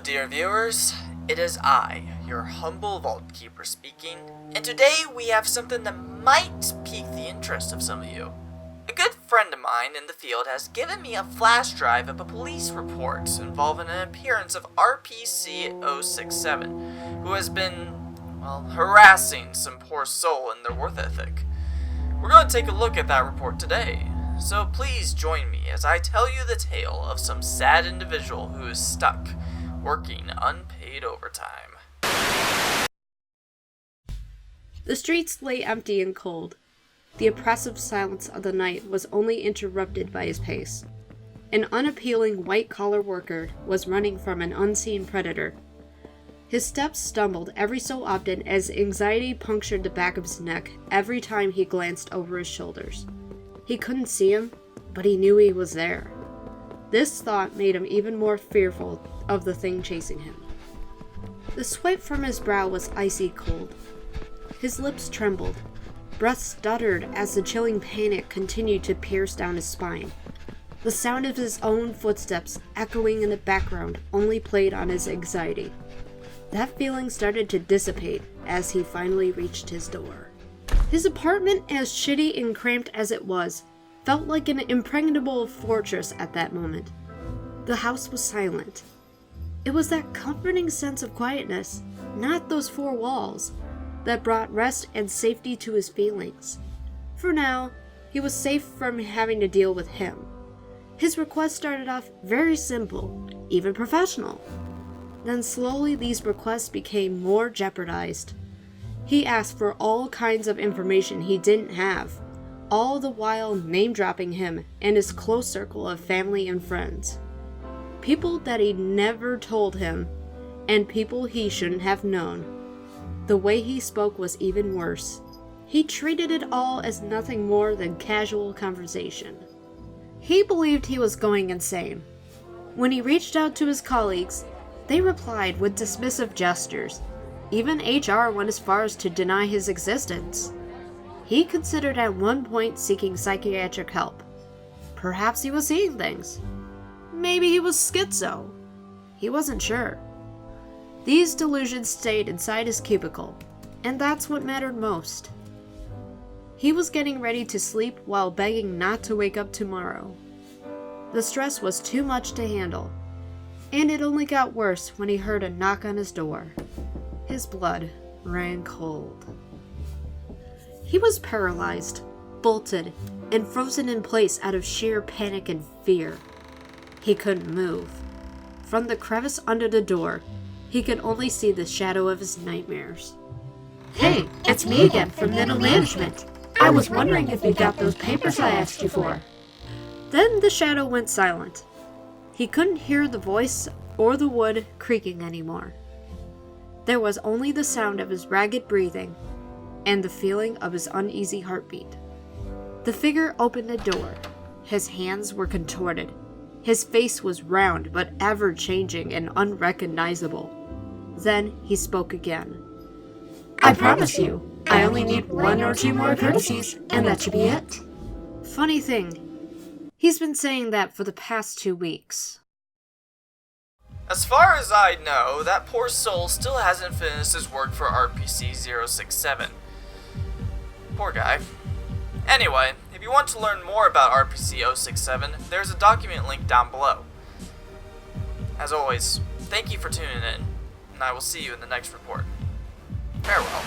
dear viewers, it is I, your humble vault keeper speaking, and today we have something that might pique the interest of some of you. A good friend of mine in the field has given me a flash drive of a police report involving an appearance of RPC-067, who has been, harassing some poor soul in their work ethic. We're going to take a look at that report today, so please join me as I tell you the tale of some sad individual who is stuck working unpaid overtime. The streets lay empty and cold. The oppressive silence of the night was only interrupted by his pace. An unappealing white-collar worker was running from an unseen predator. His steps stumbled every so often as anxiety punctured the back of his neck every time he glanced over his shoulders. He couldn't see him, but he knew he was there. This thought made him even more fearful of the thing chasing him. The sweat from his brow was icy cold. His lips trembled. Breath stuttered as the chilling panic continued to pierce down his spine. The sound of his own footsteps echoing in the background only played on his anxiety. That feeling started to dissipate as he finally reached his door. His apartment, as shitty and cramped as it was, felt like an impregnable fortress at that moment. The house was silent. It was that comforting sense of quietness, not those four walls, that brought rest and safety to his feelings. For now, he was safe from having to deal with him. His request started off very simple, even professional. Then slowly these requests became more jeopardized. He asked for all kinds of information he didn't have, all the while name-dropping him and his close circle of family and friends. People that he'd never told him, and people he shouldn't have known. The way he spoke was even worse. He treated it all as nothing more than casual conversation. He believed he was going insane. When he reached out to his colleagues, they replied with dismissive gestures. Even HR went as far as to deny his existence. He considered at one point seeking psychiatric help. Perhaps he was seeing things. Maybe he was schizo. He wasn't sure. These delusions stayed inside his cubicle, and that's what mattered most. He was getting ready to sleep while begging not to wake up tomorrow. The stress was too much to handle, and it only got worse when he heard a knock on his door. His blood ran cold. He was paralyzed, bolted, and frozen in place out of sheer panic and fear. He couldn't move. From the crevice under the door, he could only see the shadow of his nightmares. Hey, it's me again from Middle Management. I was wondering if you got those papers I asked you for. Then the shadow went silent. He couldn't hear the voice or the wood creaking anymore. There was only the sound of his ragged breathing and the feeling of his uneasy heartbeat. The figure opened the door. His hands were contorted. His face was round but ever-changing and unrecognizable. Then he spoke again. I promise you, I only need 1 or 2 more courtesies, and that should be it. Funny thing, he's been saying that for the past 2 weeks. As far as I know, that poor soul still hasn't finished his work for RPC-067. Poor guy. Anyway, if you want to learn more about RPC-067, there's a document link down below. As always, thank you for tuning in, and I will see you in the next report. Farewell.